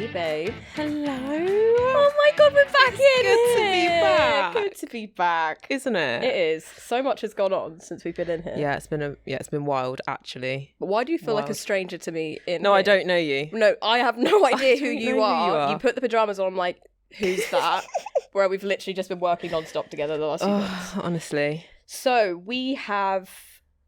Hey, babe. Hello. Oh my God, we're back in. Good to be back. Good to be back. Isn't it? It is. So much has gone on since we've been in here. Yeah, it's been wild actually. But why do you feel like a Wild. stranger to me in No, here? I don't know you. No, I have no idea who don't you know are. who You put the pajamas on, I'm like, who's that? Where we've literally just been working non-stop together the last few months. Honestly. So we have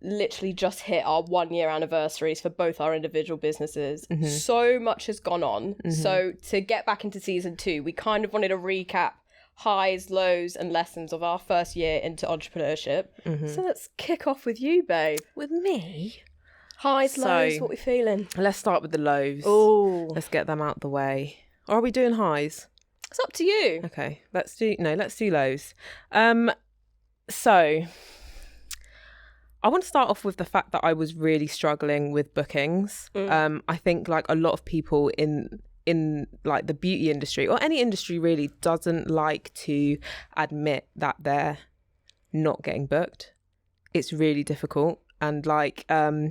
literally just hit our 1 year anniversaries for both our individual businesses. Mm-hmm. So much has gone on. So to get back into season 2, we kind of wanted to recap highs, lows and lessons of our first year into entrepreneurship. So let's kick off with you, babe. With me? Highs, lows, what we feeling? Let's start with the lows. Oh, Let's get them out the way. Or are we doing highs? it's up to you. Okay, let's do lows. So I want to start off with the fact that I was really struggling with bookings. I think like a lot of people in like the beauty industry or any industry really doesn't like to admit that they're not getting booked. It's really difficult. And like, I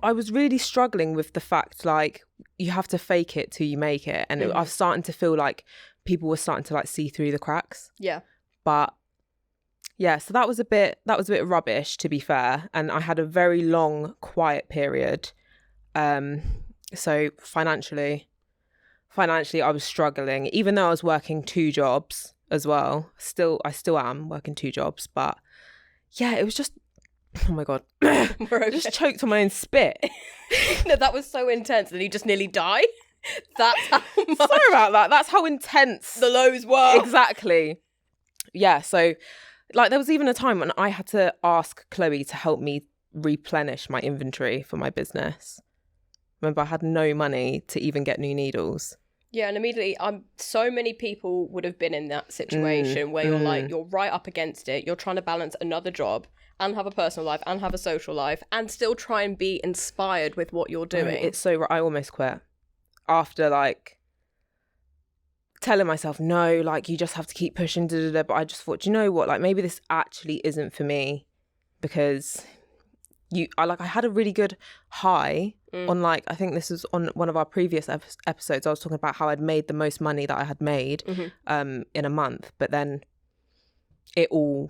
was really struggling with the fact like you have to fake it till you make it. And I was starting to feel like people were starting to like see through the cracks. Yeah. But yeah, so that was a bit rubbish, to be fair. And I had a very long quiet period. So financially I was struggling, even though I was working 2 jobs as well. I still am working 2 jobs, but yeah, it was just, oh my God, I just choked on my own spit. No, that was so intense and you just nearly died. That's how much Sorry about that. That's how intense the lows were. Exactly. Yeah, so like there was even a time when I had to ask Chloe to help me replenish my inventory for my business. Remember, I had no money to even get new needles. Yeah, and immediately, so many people would have been in that situation where you're like, you're right up against it. You're trying to balance another job and have a personal life and have a social life and still try and be inspired with what you're doing. It's so, I almost quit after like telling myself, no, like you just have to keep pushing, but I just thought, do you know what, like maybe this actually isn't for me, because I had a really good high on like, I think this was on one of our previous episodes, I was talking about how I'd made the most money that I had made in a month, but then it all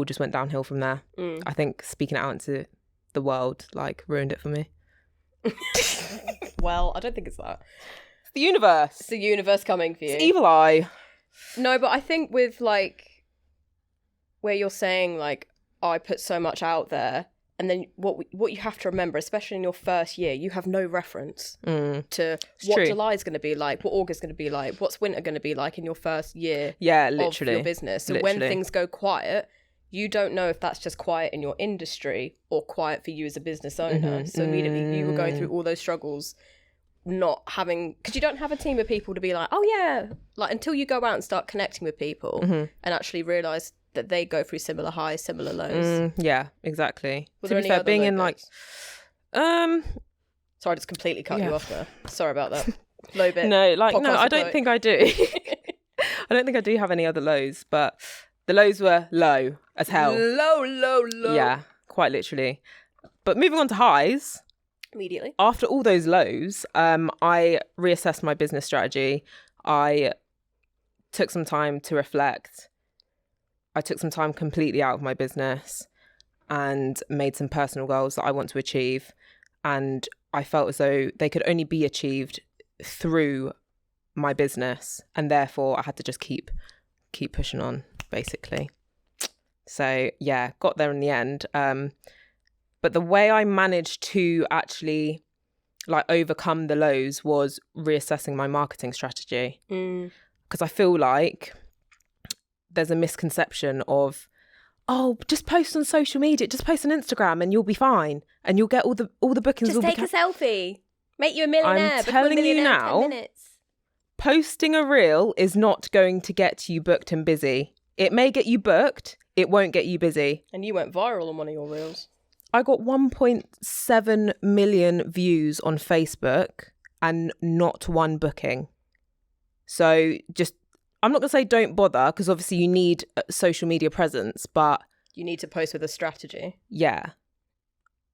just went downhill from there. I think speaking it out into the world like ruined it for me. Well, I don't think it's that. It's the universe. It's the universe coming for you. It's evil eye. No, but I think with like where you're saying like, oh, I put so much out there, and then what you have to remember, especially in your first year, you have no reference to what July is going to be like, what August is going to be like, what's winter going to be like in your first year of your business. So when things go quiet, you don't know if that's just quiet in your industry or quiet for you as a business owner. So immediately you were going through all those struggles, not having, because you don't have a team of people to be like, oh yeah, like until you go out and start connecting with people and actually realise that they go through similar highs, similar lows. Yeah, exactly. Was to there be any fair, other being low in like, Sorry, I just completely cut you off there. Sorry about that. Low bit. No, like, no, I don't quote. think I do. I don't think I do have any other lows, but the lows were low as hell. Low. Yeah, quite literally. But moving on to highs. Immediately. After all those lows, I reassessed my business strategy. I took some time to reflect. I took some time completely out of my business and made some personal goals that I want to achieve. And I felt as though they could only be achieved through my business. And therefore, I had to just keep pushing on, basically. So, yeah, got there in the end. But the way I managed to actually like overcome the lows was reassessing my marketing strategy. Because I feel like there's a misconception of, oh, just post on social media, just post on Instagram and you'll be fine and you'll get all the bookings. Just take a selfie. Make you a millionaire. I'm telling you now, posting a reel is not going to get you booked and busy. It may get you booked, it won't get you busy. And you went viral on one of your reels. I got 1.7 million views on Facebook and not one booking. So just, I'm not going to say don't bother, because obviously you need a social media presence, but you need to post with a strategy. Yeah.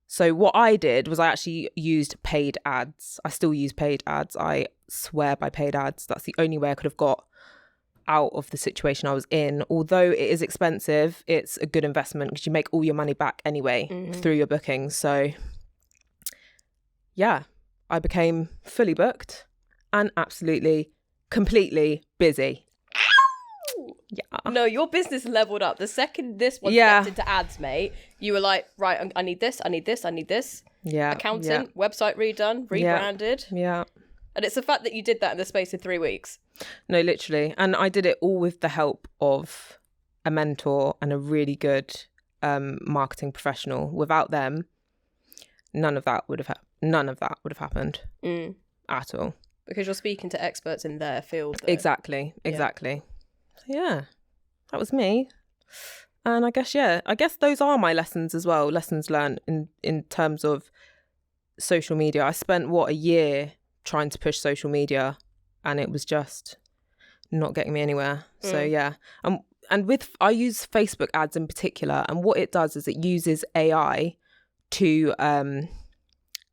So what I did was I actually used paid ads. I still use paid ads. I swear by paid ads. That's the only way I could have got out of the situation I was in. Although it is expensive, it's a good investment because you make all your money back anyway through your bookings. So yeah, I became fully booked and absolutely, completely busy. Yeah. No, your business leveled up. The second this one stepped into ads, mate, you were like, right, I need this, I need this, I need this. Yeah. Accountant, website redone, rebranded. Yeah. And it's the fact that you did that in the space of 3 weeks. No, literally. And I did it all with the help of a mentor and a really good marketing professional. Without them, none of that would have happened at all. Because you're speaking to experts in their field. Though. Exactly. So yeah, that was me. And I guess those are my lessons as well. Lessons learned in terms of social media. I spent a year trying to push social media, and it was just not getting me anywhere. So yeah, and I use Facebook ads in particular, and what it does is it uses AI to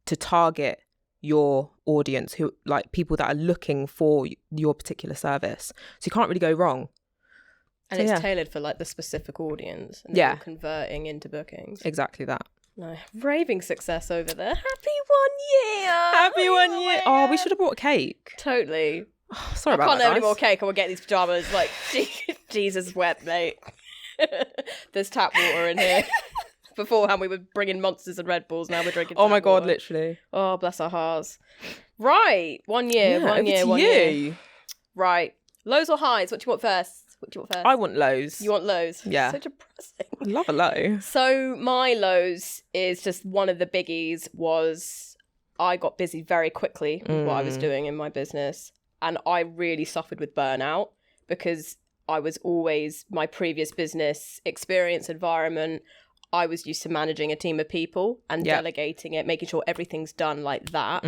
target your audience, who like people that are looking for your particular service. So you can't really go wrong. And so, it's tailored for like the specific audience, and you're converting into bookings. Exactly that. No, raving success over there. Happy 1 year. Oh, we should have brought a cake. Totally. Oh, sorry about that, I can't have any guys. more cake. I will get these pajamas. Like, Jesus wept, mate. There's tap water in here. Beforehand, we were bringing Monsters and Red Bulls. Now we're drinking. Oh my God, water. literally. Oh, bless our hearts. Right, 1 year. Yeah, 1 year. over to 1 you. year. Right, lows or highs? What do you want first? I want lows. You want lows? Yeah. So depressing. I love a low. So my lows is just one of the biggies was I got busy very quickly with what I was doing in my business, and I really suffered with burnout because I was always my previous business experience environment. I was used to managing a team of people and delegating it, making sure everything's done like that.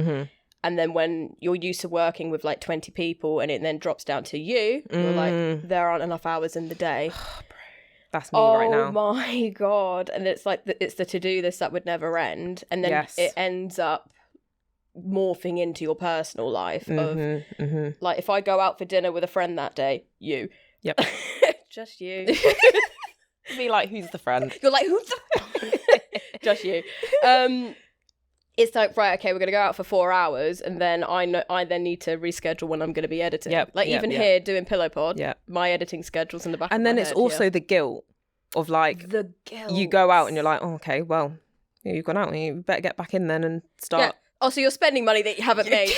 And then when you're used to working with like 20 people and it then drops down to you, you're like, there aren't enough hours in the day. That's me right now. Oh my God. And it's like, it's the to-do list that would never end. And then it ends up morphing into your personal life of like, if I go out for dinner with a friend that day, you. Yep. Just you. Be like, who's the friend? You're like, who's the Just you. It's like, right, okay, we're going to go out for 4 hours, and then I then need to reschedule when I'm going to be editing. Here doing Pillow Pod, my editing schedule's in the back and of then my it's head, also the guilt of like, the guilt. You go out and you're like, oh, okay, well, you've gone out and you better get back in then and start. Yeah. Oh, so you're spending money that you haven't made.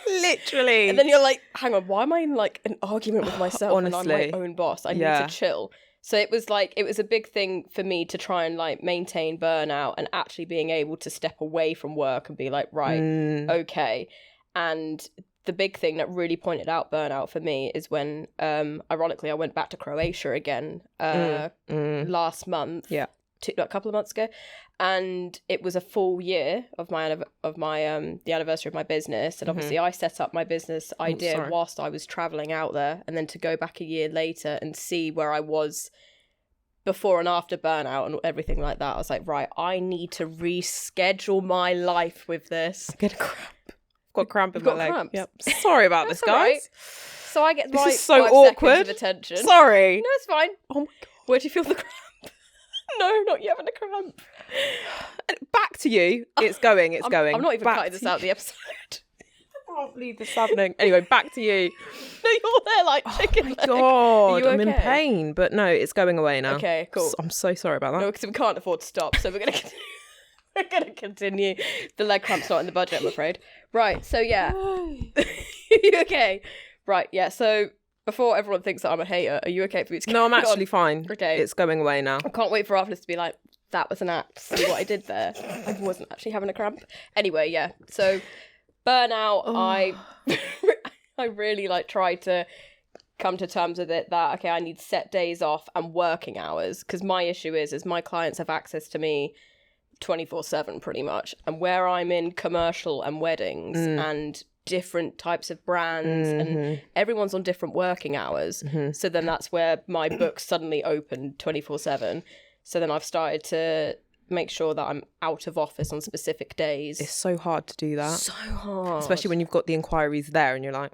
Literally. And then you're like, hang on, why am I in like an argument with myself Honestly. and I'm my own boss? I need to chill. So it was a big thing for me to try and like maintain burnout and actually being able to step away from work and be like, right, okay. And the big thing that really pointed out burnout for me is when, ironically, I went back to Croatia again last month. Yeah. A couple of months ago, and it was a full year of the anniversary of my business, and obviously I set up my business idea whilst I was traveling out there, and then to go back a year later and see where I was before and after burnout and everything like that, I was like, right, I need to reschedule my life with this. Get a cramp. I've got cramp in my leg. Cramps. Yep. Sorry about this, guys. Right. So I get this my is so 5 awkward. seconds of attention. Sorry. No, it's fine. Oh my God. Where do you feel the cramp? No, not you having a cramp. Back to you. It's going. I'm not even back cutting this out of the episode. I can't believe this is happening. Anyway, back to you. No, you're there like chicken leg. God, Are you I'm in okay? pain, but no, it's going away now. Okay, cool. I'm so sorry about that. No, because we can't afford to stop, so we're gonna continue. The leg cramp's not in the budget, I'm afraid. Right, so yeah. You okay? Right, yeah. So before everyone thinks that I'm a hater, are you okay for me to? No, I'm actually fine. Okay, it's going away now. I can't wait for Arthur to be like, that was an act. See what I did there? I wasn't actually having a cramp. Anyway, yeah. So burnout, I really like tried to come to terms with it that, okay, I need set days off and working hours, because my issue is my clients have access to me 24/7 pretty much, and where I'm in commercial and weddings and different types of brands and everyone's on different working hours, so then that's where my books suddenly open 24/7. So then I've started to make sure that I'm out of office on specific days. It's so hard to do that. So hard. Especially when you've got the inquiries there and you're like,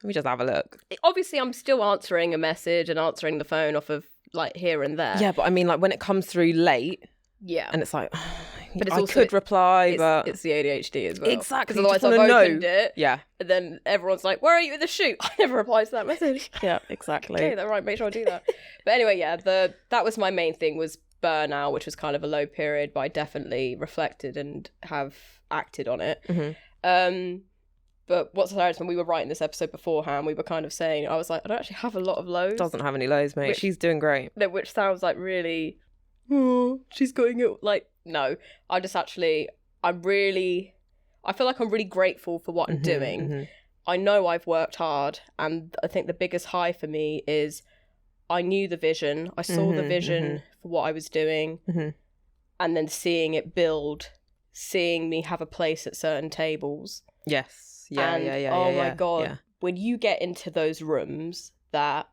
let me just have a look. Obviously, I'm still answering a message and answering the phone off of like here and there. Yeah, but I mean, like when it comes through late, yeah, and it's like, but it's I also, could reply, but it's the ADHD as well. Exactly. Because otherwise I've opened it. Yeah. And then everyone's like, "Where are you in the shoot?" I never reply to that message. Yeah, exactly. Okay, that's right. Make sure I do that. But anyway, yeah, that was my main thing, was burnout, which was kind of a low period, but I definitely reflected and have acted on it. Mm-hmm. But what's hilarious, when we were writing this episode beforehand, we were kind of saying, I was like, I don't actually have a lot of lows. Doesn't have any lows, mate. She's doing great. Which sounds like really, oh, she's going it. Like, no, I just actually, I feel like I'm really grateful for what I'm doing. Mm-hmm. I know I've worked hard, and I think the biggest high for me is I knew the vision. I saw the vision for what I was doing, and then seeing it build, seeing me have a place at certain tables. Yes. Yeah, and, yeah. Oh my God. When you get into those rooms that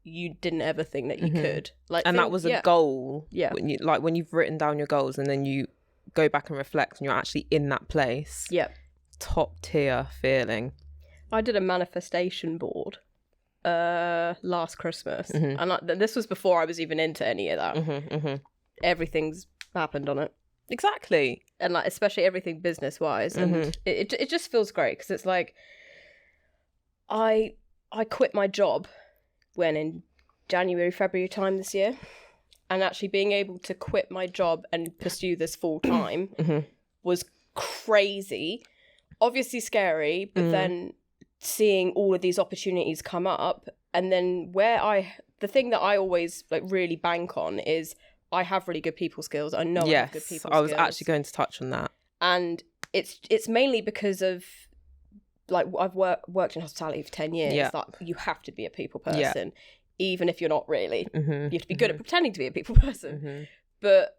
you didn't ever think that you could. That was a goal. Yeah. When you've written down your goals and then you go back and reflect and you're actually in that place. Yeah. Top tier feeling. I did a manifestation board last Christmas. And this was before I was even into any of that. Everything's happened on it. Exactly. And like, especially everything business wise. And it just feels great, because it's like, I quit my job when in January, February time this year, and actually being able to quit my job and pursue this full time was crazy. Obviously scary, but then seeing all of these opportunities come up, and then the thing that I always like really bank on is I have really good people skills. I know I have good people skills. I was actually going to touch on that. And it's mainly because of, like, I've worked in hospitality for 10 years. Yeah. Like, you have to be a people person, even if you're not really. You have to be good at pretending to be a people person. But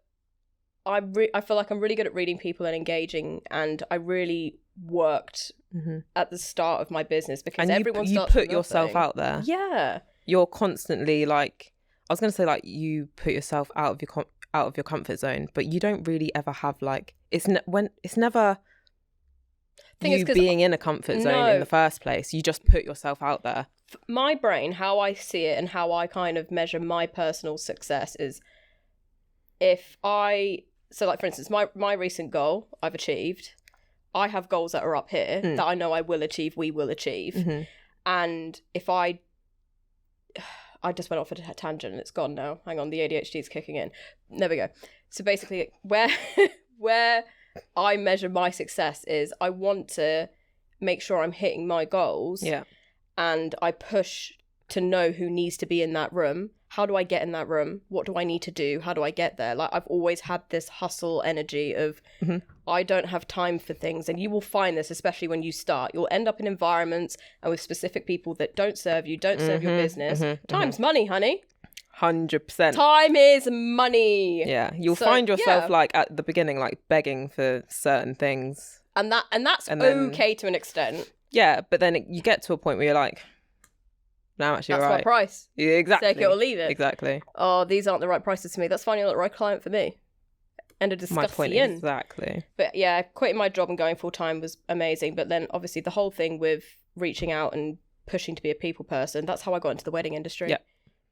I feel like I'm really good at reading people and engaging, and I really worked at the start of my business, because everyone starts you put yourself out there. Yeah. You're constantly like, I was going to say, like, you put yourself out of your comfort zone, but you don't really ever have, like, it's never you being in a comfort zone in the first place. You just put yourself out there. My brain, how I see it and how I kind of measure my personal success is, so like, for instance, my recent goal I've achieved. I have goals that are up here that I know I will achieve, we will achieve. And if I just went off at a tangent and it's gone now. Hang on, the ADHD is kicking in. There we go. So basically, where I measure my success is I want to make sure I'm hitting my goals. Yeah. And I push to know who needs to be in that room. How do I get in that room? What do I need to do? How do I get there? Like, I've always had this hustle energy of I don't have time for things. And you will find this, especially when you start. You'll end up in environments and with specific people that don't serve you, don't serve your business. Time's money, honey. 100%. Time is money. Yeah. You'll find yourself like at the beginning, like begging for certain things. And that's okay to an extent. Yeah. But then you get to a point where you're like, no, actually, that's right. my price. Yeah, exactly. Take it or leave it. Exactly. Oh, these aren't the right prices for me. That's fine. You're not the right client for me. End of discussion. My point exactly. But yeah, quitting my job and going full time was amazing. But then obviously the whole thing with reaching out and pushing to be a people person, that's how I got into the wedding industry. Yeah.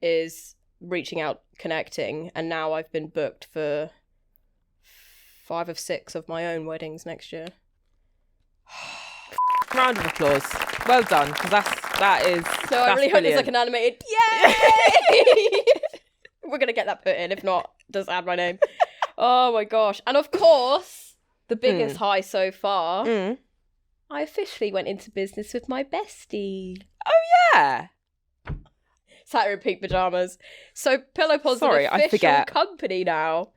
Is reaching out, connecting. And now I've been booked for 5 of 6 of my own weddings next year. Round of applause. Well done, because that is. So I really hope there's like an animated yay. We're gonna get that put in. If not, just add my name. Oh my gosh! And of course, the biggest high so far. I officially went into business with my bestie. Oh yeah. Sat in pink pajamas. So Pillow Pod's an official company now,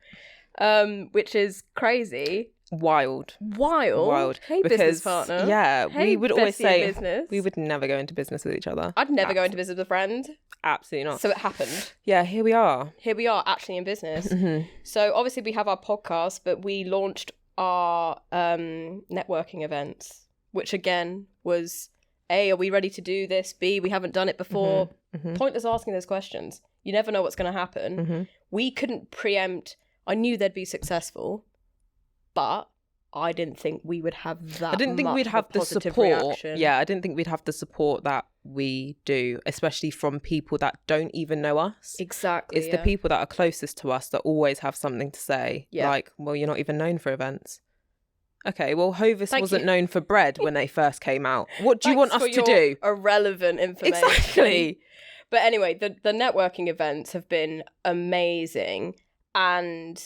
which is crazy. Wild. Hey, because, business partner. Yeah, hey, we would always say business. We would never go into business with each other. I'd never go into business with a friend. Absolutely not. So it happened. Yeah, here we are. Here we are, actually in business. So obviously we have our podcast, but we launched our networking events, which again was A, are we ready to do this? B, we haven't done it before. Pointless asking those questions. You never know what's going to happen. We couldn't preempt I knew they'd be successful, but I didn't think we would have that. I didn't think much we'd of have a the positive support. reaction. Yeah, I didn't think we'd have the support that we do, especially from people that don't even know us. Exactly. It's the people that are closest to us that always have something to say. Yeah. Like, well, you're not even known for events. Okay, well, Hovis Thank wasn't you. known for bread when they first came out. What do you want Thanks us for to your do? Irrelevant information. Exactly. But anyway, the networking events have been amazing, and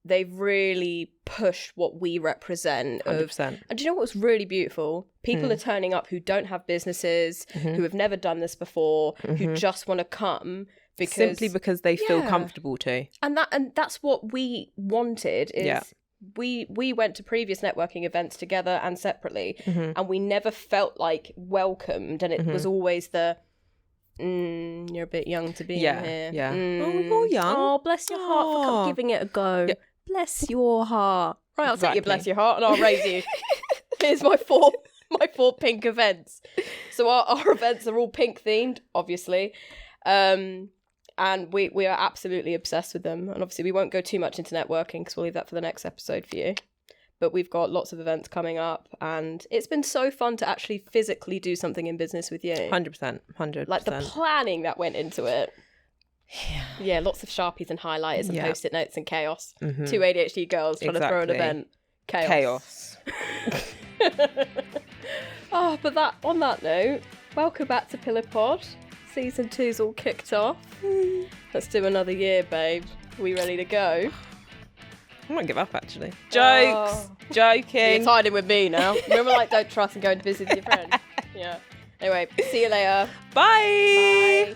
they've really pushed what we represent. 100%. And do you know what was really beautiful? People are turning up who don't have businesses, who have never done this before, who just want to come because Simply because they feel Yeah. comfortable to. and that's what we wanted. Is Yeah. we went to previous networking events together and separately, and we never felt like welcomed, and it was always the you're a bit young to be Yeah, in here. yeah. Oh, you're young. Oh, bless your heart for giving it a go. Yeah. Bless your heart. Right, I'll take you, Exactly. bless your heart, and I'll raise you. Here's my four pink events. So our events are all pink themed, obviously. And we are absolutely obsessed with them. And obviously we won't go too much into networking because we'll leave that for the next episode for you. But we've got lots of events coming up, and it's been so fun to actually physically do something in business with you. 100%. 100%. Like the planning that went into it. Yeah, lots of Sharpies and highlighters and Post-it notes and chaos. Two ADHD girls trying to throw an Exactly. event. Chaos. Oh, but on that note, welcome back to Pillar Pod. Season 2's all kicked off. Let's do another year, babe. Are we ready to go? I might give up, actually. Jokes. Joking. You're tied in with me now. Remember, like, don't trust and go and visit your friend. Yeah. Anyway, see you later. Bye. Bye.